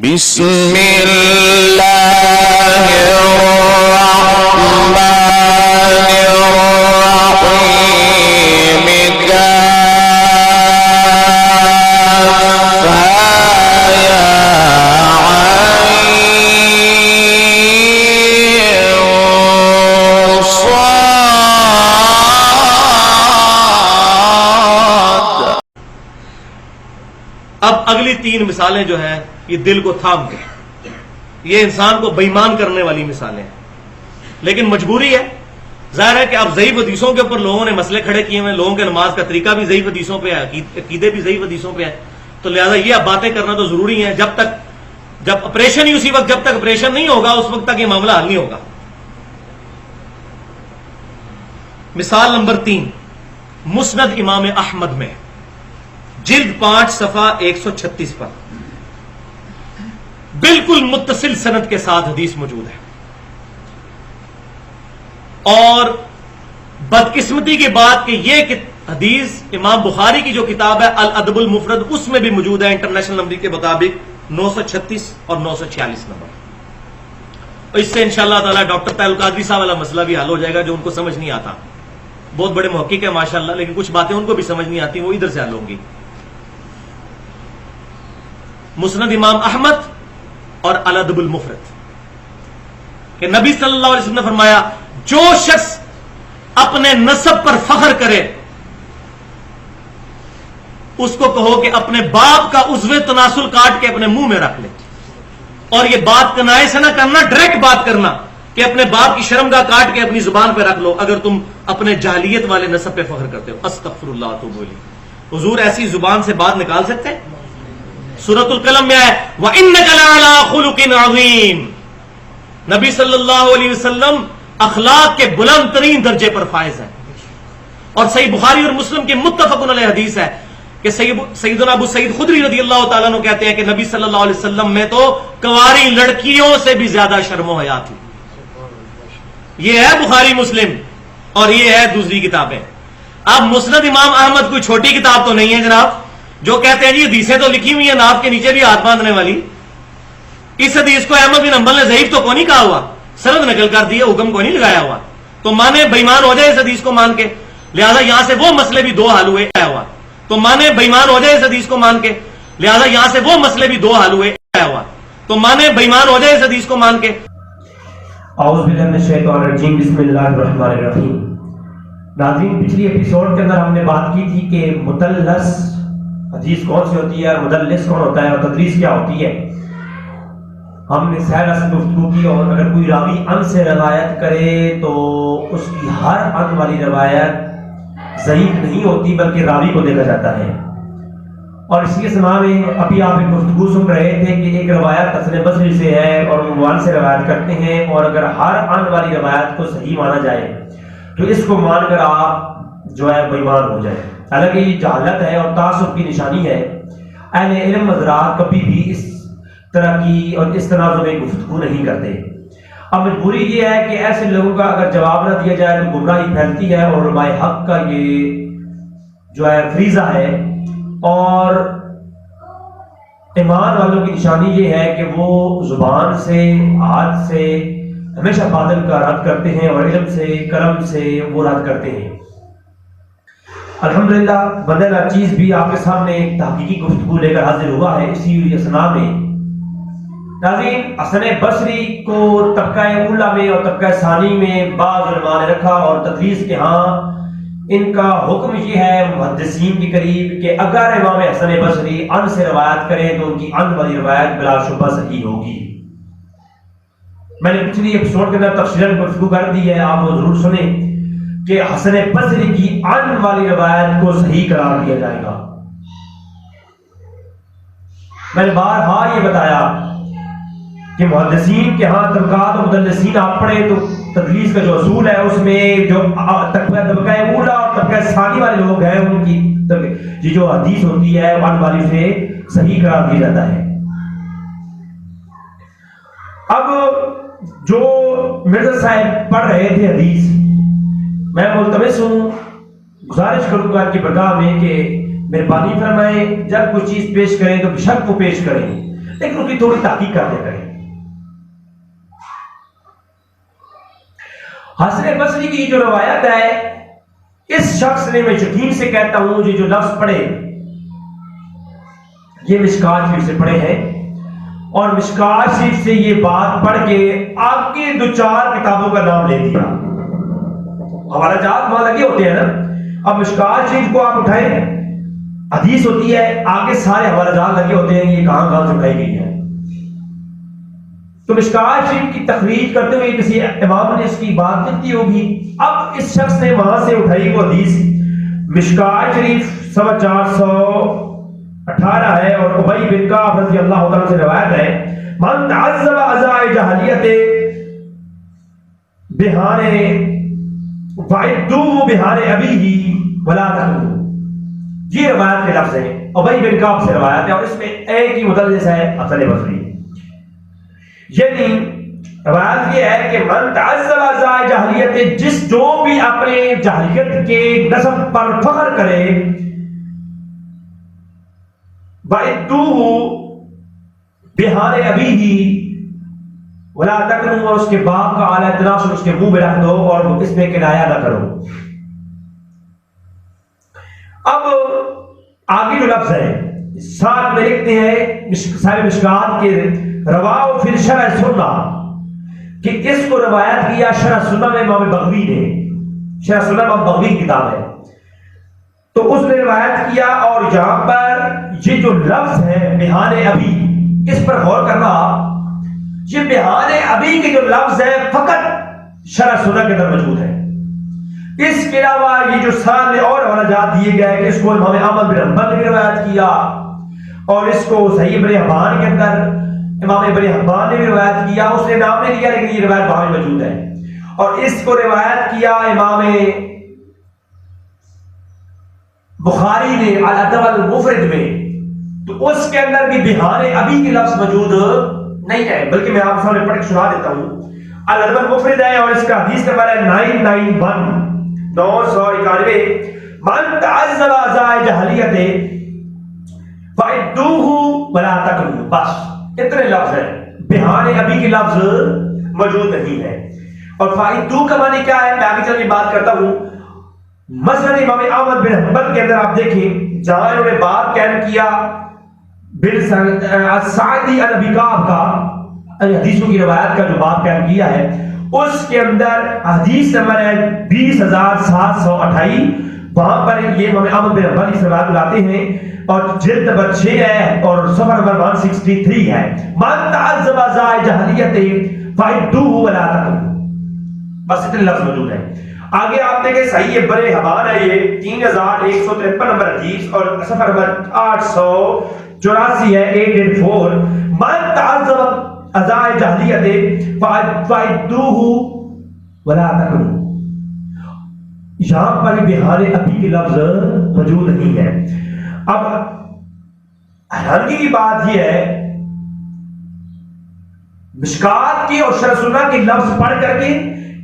بسم اللہ الرحمن الرحیم کافہا یا عین صاد۔ اب اگلی تین مثالیں جو ہیں یہ دل کو تھام دیں، یہ انسان کو بےایمان کرنے والی مثالیں ہیں، لیکن مجبوری ہے۔ ظاہر ہے کہ اب ضعیف حدیثوں کے اوپر لوگوں نے مسئلے کھڑے کیے ہوئے ہیں، لوگوں کے نماز کا طریقہ بھی ضعیف حدیثوں پہ ہے، عقیدے بھی ضعیف حدیثوں پہ ہے، تو لہذا یہ اب باتیں کرنا تو ضروری ہے۔ جب آپریشن ہی اسی وقت، جب تک آپریشن نہیں ہوگا اس وقت تک یہ معاملہ حل نہیں ہوگا۔ مثال نمبر 3، مسند امام احمد میں جلد 5 صفحہ 136 پر بالکل متصل سند کے ساتھ حدیث موجود ہے، اور بدقسمتی کی بات کہ یہ حدیث امام بخاری کی جو کتاب ہے الادب المفرد اس میں بھی موجود ہے، انٹرنیشنل نمبر کے مطابق 936 اور 946 نمبر۔ اور اس سے انشاءاللہ تعالی ڈاکٹر طاہر القادری صاحب والا مسئلہ بھی حل ہو جائے گا جو ان کو سمجھ نہیں آتا۔ بہت بڑے محقق ہیں ماشاءاللہ، لیکن کچھ باتیں ان کو بھی سمجھ نہیں آتی، وہ ادھر سے حل ہوں گی۔ مسند امام احمد اور الادب المفرد کہ نبی صلی اللہ علیہ وسلم نے فرمایا جو شخص اپنے نسب پر فخر کرے اس کو کہو کہ اپنے باپ کا عضو تناسل کاٹ کے اپنے منہ میں رکھ لے، اور یہ بات کنائے سے نہ کرنا، ڈائریکٹ بات کرنا کہ اپنے باپ کی شرمگاہ کاٹ کے اپنی زبان پہ رکھ لو اگر تم اپنے جاہلیت والے نسب پہ فخر کرتے ہو۔ استغفر اللہ واتوب الیہ۔ حضور ایسی زبان سے بات نکال سکتے ہیں؟ سورۃ القلم میں ہے وَإِنَّكَ لَعَلَىٰ خُلُقٍ عَظِيمٍ، نبی صلی اللہ علیہ وسلم اخلاق کے بلند ترین درجے پر فائز ہیں۔ اور صحیح بخاری اور مسلم کی متفق علیہ حدیث ہے کہ سیدنا ابو سعید خدری رضی اللہ تعالیٰ عنہ کہتے ہیں کہ نبی صلی اللہ علیہ وسلم میں تو کنواری لڑکیوں سے بھی زیادہ شرم و حیا تھی۔ یہ ہے بخاری مسلم اور یہ ہے دوسری کتابیں۔ اب مسند امام احمد کوئی چھوٹی کتاب تو نہیں ہے جناب، جو کہتے ہیں جی حدیثیں تو لکھی ہوئی ہیں ناف کے نیچے بھی ہاتھ باندھنے والی۔ اس حدیث کو احمد بن حنبل نے ضعیف تو کو نہیں کہا ہوا، سند نقل کر دیا، حکم کو نہیں لگایا ہوا، تو مانے بےایمان ہو جائے اس حدیث کو مان کے، لہذا یہاں سے وہ مسئلے بھی دو حل ہوئے ہوا، تو مانے بےایمان ہو جائے اس حدیث کو مان کے، لہذا یہاں سے وہ مسئلے بھی دو حل ہوئے ہوا، تو مانے بےایمان ہو جائے اس حدیث کو مان کے۔ اعوذ باللہ من الشیطان الرجیم، بسم اللہ الرحمن الرحیم۔ ناظرین، پچھلی ایپیسوڈ کے اندر ہم نے بات کی تھی کہ مدلس حدیث کون سی ہوتی ہے اور مدلس کون ہوتا ہے اور تدلیس کیا ہوتی ہے۔ ہم نے سہرا سے گفتگو کی، اور اگر کوئی راوی ان سے روایت کرے تو اس کی ہر ان والی روایت ضعیف نہیں ہوتی بلکہ راوی کو دیکھا جاتا ہے۔ اور اسی کے سماع میں ابھی آپ ایک گفتگو سن رہے تھے کہ ایک روایت حسن بصری سے ہے اور عنوان سے روایت کرتے ہیں، اور اگر ہر ان والی روایت کو صحیح مانا جائے تو اس کو مان کر آپ جو ہے بےایمان ہو جائے۔ حالانکہ یہ جہالت ہے اور تعصب کی نشانی ہے۔ اہل علم حضرات کبھی بھی اس طرح کی اور اس تناظر میں گفتگو نہیں کرتے۔ اب مجبوری یہ ہے کہ ایسے لوگوں کا اگر جواب نہ دیا جائے تو گمراہی پھیلتی ہے، اور علماء حق کا یہ جو ہے فریضہ ہے، اور ایمان والوں کی نشانی یہ ہے کہ وہ زبان سے، ہاتھ سے ہمیشہ باطل کا رد کرتے ہیں، اور علم سے، کرم سے وہ رد کرتے ہیں۔ الحمدللہ بندہ چیز بھی آپ کے سامنے ایک تحقیقی گفتگو لے کر حاضر ہوا ہے اسی اسنا میں۔ ناظرین، حسن بصری کو طبقہ اولا میں اور طبقہ ثانی میں بعض علماء نے رکھا، اور تدلیس کے ہاں ان کا حکم یہ ہے محدثین کے قریب کہ اگر امام حسن بصری ان سے روایت کریں تو ان کی ان والی روایت بلا شبہ صحیح ہوگی۔ میں نے پچھلی ایپیسوڈ کے اندر تفصیلاً گفتگو کر دی ہے، آپ وہ ضرور سنیں کہ حسن بصری کی ان والی روایت کو صحیح قرار دیا جائے گا۔ میں نے بارہا یہ بتایا کہ محدثین کے ہاں طبقات و مدلسین آپ پڑھیں تو تدلیس کا جو اصول ہے اس میں جو طبقہ اولا اور طبقہ ثانی والے لوگ ہیں ان کی یہ جو حدیث ہوتی ہے ان والی سے صحیح قرار دیا جاتا ہے۔ اب جو مرزا صاحب پڑھ رہے تھے حدیث، میں ملتمس ہوں، گزارش کروں گا کی برگاہ میں کہ مہربانی فرمائیں جب کوئی چیز پیش کریں تو بشک وہ پیش کریں، لیکن اس کی تھوڑی تحقیق کر لیا کریں. حسن بصری کی جو روایت ہے، اس شخص نے، میں یقین سے کہتا ہوں جو لفظ پڑھے یہ مشکات شریف سے پڑھے ہیں، اور مشکات شریف سے یہ بات پڑھ کے آپ کے 2-4 کتابوں کا نام لے دیا. حوالہ جات وہاں لگے ہوتے ہیں نا. اب مشکات شریف کو آپ اٹھائیں، حدیث ہوتی ہے، آگے سارے حوالہ جات لگے ہوتے ہیں یہ کہاں کہاں سے اٹھائی گئی ہے. تو مشکات شریف کی تخریج کرتے ہوئے کسی امام نے اس کی بات لکھی ہوگی. اب اس شخص نے وہاں سے اٹھائی وہ حدیث. مشکات شریف 418 ہے، اور ابی بن کعب رضی اللہ عنہ سے روایت ہے، من تعذب عزاء جاہلیت بہانے فعدوه بہانے ابیہ ولا تقتلوہ. یہ روایت کے لفظ ہیں، ابی بن کعب سے روایت ہے، اور اس میں ایک ہی مدلس ہے حسن بصری. یعنی روایت یہ ہے کہ من تعذب عزاء جاہلیت، جس جو بھی اپنے جاہلیت کے نسب پر فخر کرے، وَإِدُّوهُ بِحَارِ أَبِيهِ وَلَا تَكْنُوا، اور اس کے باپ کا اعلیٰ تناسل اس کے منہ میں رکھ دو اور اس میں کنایا نہ کرو. اب آگے جو لفظ ہے ساتھ میں لکھتے ہیں صاحب مشکات کے رواہ فی الشرع سنہ، کہ اس کو روایت کیا شرح سنہ میں امام بغوی نے. شرح سنہ امام بغوی کی کتاب ہے، تو اس نے روایت کیا. اور یہاں پر یہ جو لفظ ہے بہان ابی، اس پر غور کرنا، یہ بہان ابی کے جو لفظ ہے فقط شرح سنہ کے اندر موجود ہے. اس کے علاوہ یہ جو سامنے اور حوالہ جات دیے گئے کہ اس کو امام احمد بن حنبل نے روایت کیا، اور اس کو صحیح ابن حبان کے اندر امام ابن حبان نے بھی روایت کیا. اس نے نام نہیں لیا لیکن یہ روایت وہاں موجود ہے. اور اس کو روایت کیا امام بخاری نے الادب المفرد میں، تو اس کے اندر بھی بہان ابی کے لفظ موجود نہیں ہے، بلکہ میں آپ سامنے پڑھ کے سنا دیتا ہوں. الادب المفرد ہے، اور اس کا حدیث نمبر ہے 991. من تعذب عزاء جاہلیت فعدوه ولا تقتلوہ. بس اتنے لفظ ہیں، بہان ابی کے لفظ موجود نہیں ہے. اور فعدوہ کا معنی کیا ہے، میں آگے چل کے بات کرتا ہوں. مثلا امام احمد بن حنبل کے اندر آپ دیکھیں جہاں انہوں نے باب قائم کیا بن سعدی ابی کعب کا، حدیثوں کی روایت کا جو باب قائم کیا ہے، اس کے اندر حدیث نمبر ہے 20728. وہاں پر یہ امام احمد بن حنبل اس روایت لاتے ہیں، اور جلد نمبر 6 ہے اور صفحہ نمبر 163 ہے. من تعذب عزاء جاہلیت فعدوه ولا تقتلوہ. بس اتنے لفظ موجود ہیں. آگے آپ دیکھیں صحیح ابن حبان ہے، یہ 3153 نمبر حدیث اور صفحہ نمبر 884 ہے 884. من تعذب عزاء جاہلیت فعدوه ولا تقتلوہ. یہاں پر بہان ابی کے لفظ موجود نہیں ہے. اب حیرانگی کی بات یہ ہے، مشکات کی اور شرح سنہ کے لفظ پڑھ کر کے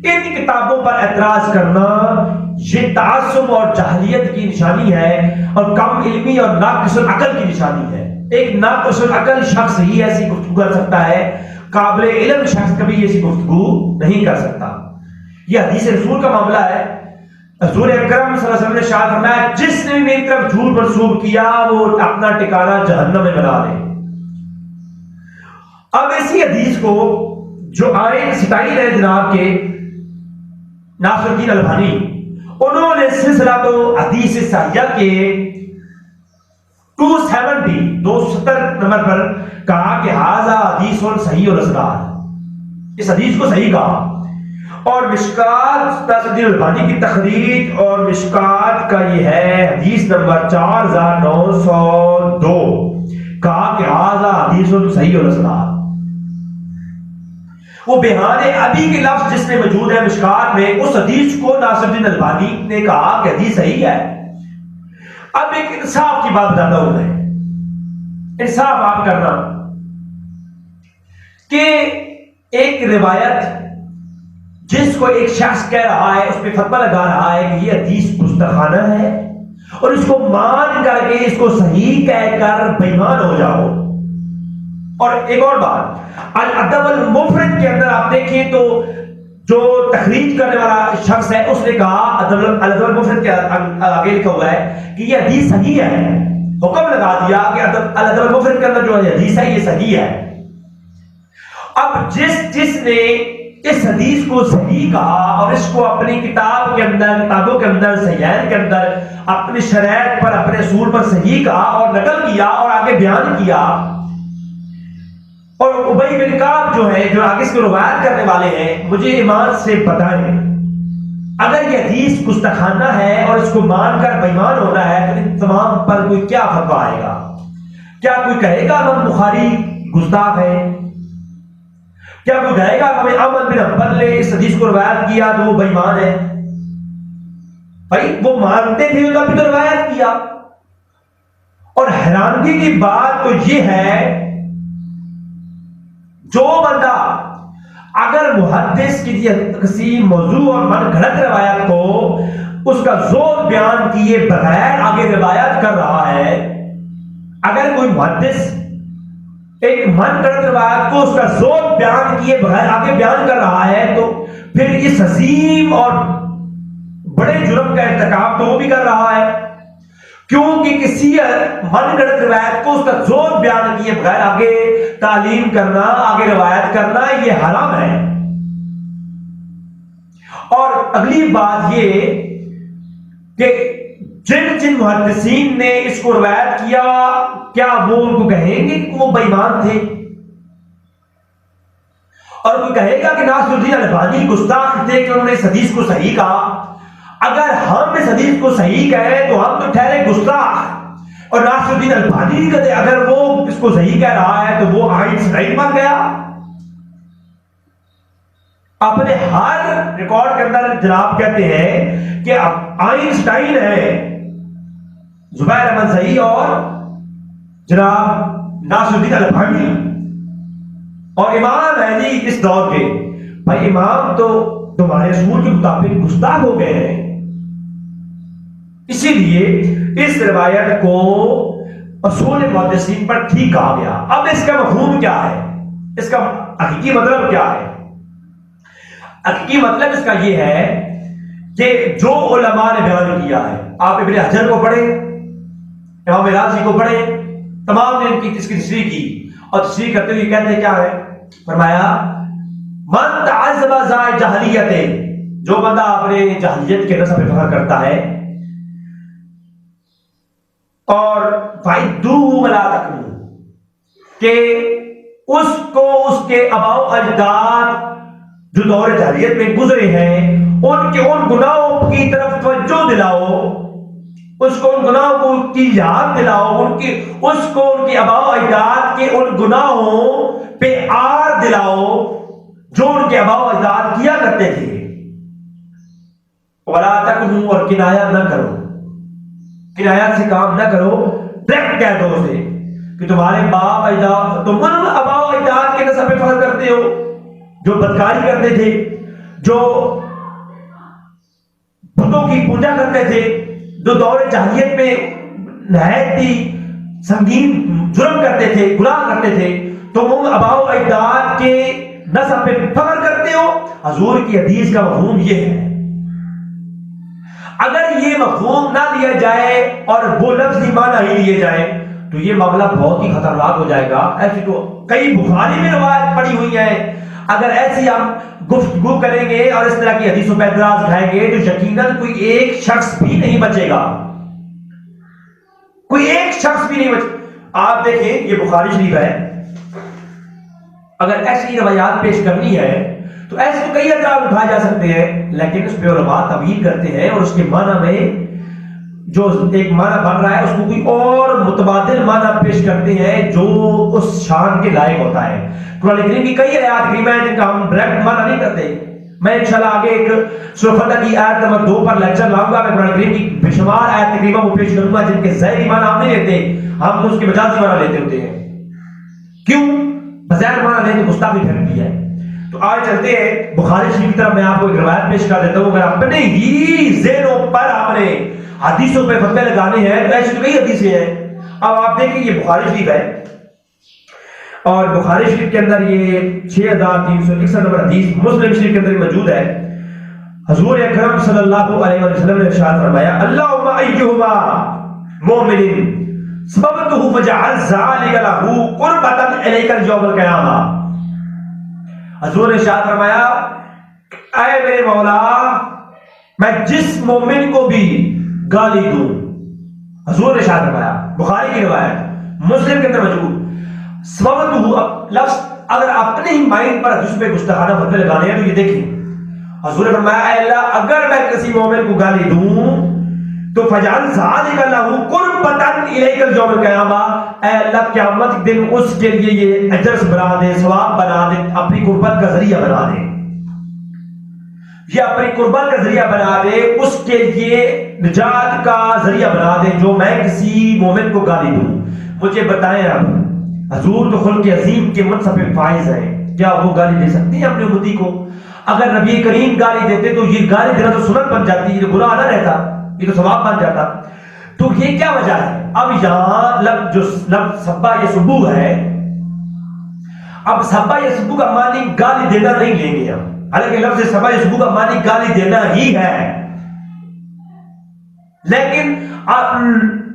ان کتابوں پر اعتراض کرنا، یہ تعصب اور جاہلیت کی نشانی ہے، اور کم علمی اور ناقص العقل کی نشانی ہے. ایک ناقص العقل شخص ہی ایسی گفتگو کر سکتا ہے، قابل علم شخص کبھی ایسی گفتگو نہیں کر سکتا. یہ حدیث رسول کا معاملہ ہے. حضور اکرم صلی اللہ علیہ وسلم نے ارشاد فرمایا، جس نے بھی میری طرف جھوٹ منسوب کیا وہ اپنا ٹھکانہ جہنم میں بنا لے. اب اسی حدیث کو جو آئین ستائر ہے جناب کے ناصر الدین البانی، انہوں نے سلسلہ تو حدیث صحیحہ کے 270 نمبر پر کہا کہ ھذا حدیث صحیح الاسناد، اس حدیث کو صحیح کہا. اور مشکات ناصر الدین البانی کی تخریج اور مشکات کا یہ ہے حدیث نمبر 4902، کہا کہ ھذا حدیث صحیح الاسناد. وہ بہان ابی کے لفظ جس میں موجود ہے مشکات میں، اس حدیث کو ناصر الدین البانی نے کہا کہ حدیث صحیح ہے. اب ایک انصاف کی بات بتاتا ہوں میں، انصاف آپ کرنا کہ ایک روایت جس کو ایک شخص کہہ رہا ہے، اس پہ فتویٰ لگا رہا ہے کہ یہ حدیث گستاخانہ ہے، اور اس کو مان کر کے اس کو صحیح کہہ کر بے ایمان ہو جاؤ، اور ایک اور بات، الادب المفرد کے اندر آپ دیکھیں تو جو تخریج کرنے والا شخص ہے اس نے کہا الادب المفرد کے آگے لکھا ہوا ہے کہ یہ حدیث صحیح ہے، حکم لگا دیا کہ الادب المفرد کے اندر جو حدیث ہے یہ صحیح ہے۔ اب جس نے اس حدیث کو صحیح کہا اور اس کو اپنی کتابوں کے اندر صحیحین کے اندر اپنی شرائط پر اپنے اصول پر صحیح کہا اور نقل کیا اور آگے بیان کیا، اور ابی بن کعب جو ہے جو آگے اس کو روایت کرنے والے ہیں، مجھے ایمان سے بتائیں اگر یہ حدیث گستاخانہ ہے اور اس کو مان کر بے ایمان ہونا ہے تو ان تمام پر کوئی کیا فتویٰ آئے گا؟ کیا کوئی کہے گا امام بخاری گستاخ ہے؟ کیا کوئی کہے گا ہمیں احمد بن حنبل نے اس حدیث کو روایت کیا تو وہ بے ایمان ہے؟ بھائی وہ مانتے تھے تو ابھی تو روایت کیا۔ اور حیرانگی کی بات تو یہ ہے جو بندہ اگر محدث کی کسی موضوع اور من گھڑت روایت کو اس کا زور بیان کیے بغیر آگے روایت کر رہا ہے، اگر کوئی محدث ایک من گھڑت روایت کو اس کا زور بیان کیے بغیر آگے بیان کر رہا ہے تو پھر اس عظیم اور بڑے جرم کا ارتکاب تو وہ بھی کر رہا ہے، کیونکہ کسی من گھڑت روایت کو اس کا زور بیان کیے بغیر آگے تعلیم کرنا، آگے روایت کرنا یہ حرام ہے۔ اور اگلی بات یہ کہ جن محدثین نے اس کو روایت کیا کیا وہ ان کو کہیں گے کہ وہ بے ایمان تھے؟ اور کوئی کہے گا کہ ناصر الدین البانی گستاخ تھے کہ انہوں نے اس حدیث کو صحیح کہا؟ اگر ہم اس حدیث کو صحیح کہیں تو ہم تو ٹھہرے گستاخ، اور ناصر الدین البانی کہتے اگر وہ اس کو صحیح کہہ رہا ہے تو وہ آئنسٹائن بن گیا۔ اپنے ہر ریکارڈ کے اندر جناب کہتے ہیں کہ آئنسٹائن ہے زبیر احمد زئی اور جناب ناصر الدین البانی، اور امام ہے جی اس دور کے۔ بھائی امام تو تمہارے اصول کے مطابق گستاخ ہو گئے ہیں، اسی لیے اس روایت کو اصول محدثین پر ٹھیک کہا گیا۔ اب اس کا مفہوم کیا ہے، اس کا حقیقی مطلب کیا ہے؟ حقیقی مطلب اس کا یہ ہے کہ جو علماء نے بیان کیا ہے، آپ ابن حجر کو پڑھیں، امام راضی کو پڑھیں، تمام نے ان کی اس کی تشریح کی، اور تشریح کرتے ہوئے کہتے ہیں کیا ہے؟ فرمایا من تعذب ذا جاہلیت، جو بندہ اپنے جاہلیت کے نسب پہ فخر کرتا ہے، اور فَعِدُّوهُ وَلَا تَكْنُوا، کہ اس کو اس کے آباء و اجداد جو دور جاہلیت میں گزرے ہیں ان کے ان گناہوں کی طرف توجہ دلاؤ، اس کو ان گناہوں کو کی یاد دلاؤ، اس کو ان کے آباء و اجداد کے ان گناہوں پہ آر دلاؤ جو ان کے آباء و اجداد کیا کرتے تھے۔ وَلَا تَكْنُوا، اور کنایہ نہ کرو، کنایات سے کام نہ کرو، ڈائریکٹ کہہ دو اسے کہ تمہارے باپ اجداد، تم ان آباء و اجداد کے نسب پہ فخر کرتے ہو جو بدکاری کرتے تھے، جو بتوں کی پوجا کرتے تھے، جو دور جاہلیت میں نہایت ہی سنگین جرم کرتے تھے، گناہ کرتے تھے، تم ان آباء و اجداد کے نسب پہ فخر کرتے ہو۔ حضور کی حدیث کا مفہوم یہ ہے۔ اگر یہ مفہوم نہ لیا جائے اور وہ لفظی معنی ہی لیے جائیں تو یہ معاملہ بہت ہی خطرناک ہو جائے گا۔ ایسی تو کئی بخاری میں روایت پڑی ہوئی ہیں، اگر ایسی ہم گفتگو کریں گے اور اس طرح کی حدیثوں پہ اعتراض اٹھائیں گے تو یقیناً کوئی ایک شخص بھی نہیں بچے گا، کوئی ایک شخص بھی نہیں بچے۔ آپ دیکھیں یہ بخاری شریف ہے، اگر ایسی روایات پیش کرنی ہے تو ایسے تو کئی اعتراض اٹھائے جا سکتے ہیں، لیکن اس پہ علماء تعویل کرتے ہیں اور اس کے معنی میں جو ایک معنی بن رہا ہے اس کو کوئی اور متبادل معنی پیش کرتے ہیں جو اس شان کے لائق ہوتا ہے۔ قرآن کریم کی کئی آیات کریمہ ہیں جن کا ہم ڈائریکٹ معنی نہیں کرتے۔ میں انشاءاللہ آگے ایک سورہ فتح کی آیت نمبر 2 پر لیکچر لاؤں گا، میں قرآن کریم کی بے شمار آیات کریمہ کو پیش کروں گا جن کے ظاہری معنی ہم نہیں لیتے، ہم اس کے مجازی معنی لیتے ہوتے ہیں۔ کیوں؟ بظاہر معنی لیتے گستاخی پھیلتی ہے۔ تو آج چلتے ہیں بخاری شریف کی طرف۔ میں آپ کو ایک روایت پیش کر دیتا ہوں، اگر اپنے ہی ذہنوں پر ہم نے حدیثوں پہ فتوے لگانے ہیں تو ایسی تو کئی حدیثیں ہیں۔ اب آپ دیکھیں یہ بخاری شریف ہے، اور بخاری شریف کے اندر یہ 6361 نمبر حدیث مسلم شریف کے اندر موجود ہے. حضور اکرم صلی اللہ علیہ وسلم نے ارشاد فرمایا اللہم ایہما مومن سببتہ فجعل ذالک لہ قربتا الیک یوم القیامہ. حضور نے ارشاد فرمایا اے میرے مولا میں جس مومن کو بھی گالی دوں، حضور نے ارشاد فرمایا، بخاری کی روایت مسلم کے اندر موجود، سببتہ لفظ اگر اپنے ہی مائنڈ پر حدیث پہ گستاخانہ فتوے لگانے ہیں تو یہ دیکھیں. حضور نے فرمایا اے اللہ اگر میں کسی مومن کو گالی دوں تو فجعل ذالک لہ قربتا الیک یوم القیامہ، اے اللہ قیامت کے دن اس کے لیے یہ اجر بنا دے، ثواب بنا دے، اپنی قربت کا ذریعہ بنا دے، یہ اپنی قربت کا ذریعہ بنا دے، اس کے لیے نجات کا ذریعہ بنا دے جو میں کسی مومن کو گالی دوں. مجھے بتائیں رب، حضور تو خلق عظیم کے منصب فائز ہیں، کیا وہ گالی دے سکتے ہیں اپنے امتی کو؟ اگر نبی کریم گالی دیتے تو یہ گالی دینا تو سنت بن جاتی، یہ گناہ نہ رہتا، یہ تو ثواب بن جاتا. تو یہ کیا وجہ ہے؟ اب یہاں جو لفظ سبا یسبو ہے، اب سبا یسبو کا معنی گالی دینا نہیں لیں گے ہم، حالانکہ لفظ سبا یسبو کا معنی گالی دینا ہی ہے، لیکن آپ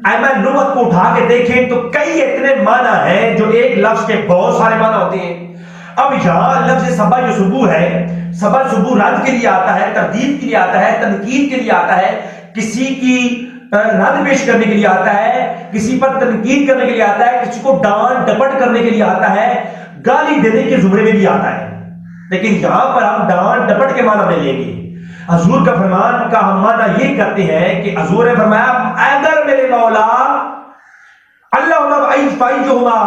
ایمان لغت کو اٹھا کے دیکھیں تو کئی اتنے معنی ہیں جو ایک لفظ کے بہت سارے معنی ہوتے ہیں. اب یہاں لفظ سبا یسبو ہے، سبا یسبو رد کے لیے آتا ہے، تردید کے لیے آتا ہے، تنقید کے لیے آتا ہے، کسی کی رد پیش کرنے کے لیے آتا ہے، کسی پر تنقید کرنے کے لیے آتا ہے، کسی کو ڈانٹ ڈپٹ کرنے کے لیے آتا ہے، گالی دینے کے زمرے میں بھی آتا ہے. لیکن یہاں پر ہم ڈانٹ ڈپٹ کے معنی میں لیں گے. حضور کا فرمان کا ہم معنی یہ کرتے ہیں کہ حضور نے فرمایا اگر میرے مولا اللہم ایہما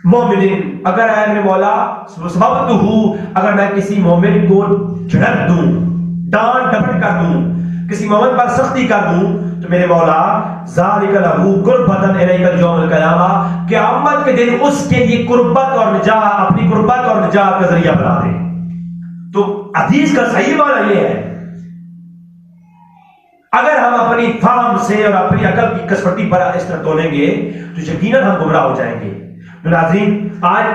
مومن، اگر اے میرے مولا سببتہ اگر میں کسی مومن کو جھڑک دوں، ڈانٹ ڈپٹ کر دوں، کسی مومن پر سختی کر دوں تو میرے مولا ذالک لہ قربتا الیک یوم القیامہ، قیامت کے دن اس کے لیے قربت اور نجات، اپنی قربت اور نجات کا ذریعہ بنا دے. تو حدیث کا صحیح معنی یہ ہے، اگر ہم اپنی فہم سے اور اپنی عقل کی کسوٹی پر اس طرح تولیں گے تو یقیناً ہم گمراہ ہو جائیں گے. تو ناظرین آج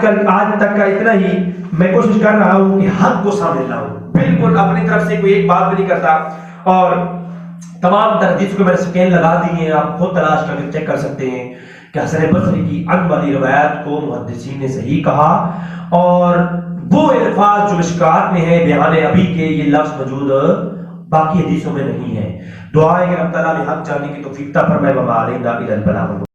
تک کا اتنا ہی. میں کوشش کر رہا ہوں کہ حق کو سامنے لاؤں، بالکل اپنی طرف سے کوئی ایک بات بھی نہیں کرتا، اور تمام حدیث کو میں نے سکین لگا دی ہیں، آپ خود تلاش کر کے چیک کر سکتے ہیں کہ حسن بصری کی ان والی روایت کو محدثین نے صحیح کہا، اور وہ الفاظ جو مشکات میں ہے بیان ابھی کے یہ لفظ موجود باقی حدیثوں میں نہیں ہے. دعا ہے کہ رب تعالیٰ نے حق جاننے کی توفیق عطا فرمائے. وما علینا الا البلاغ.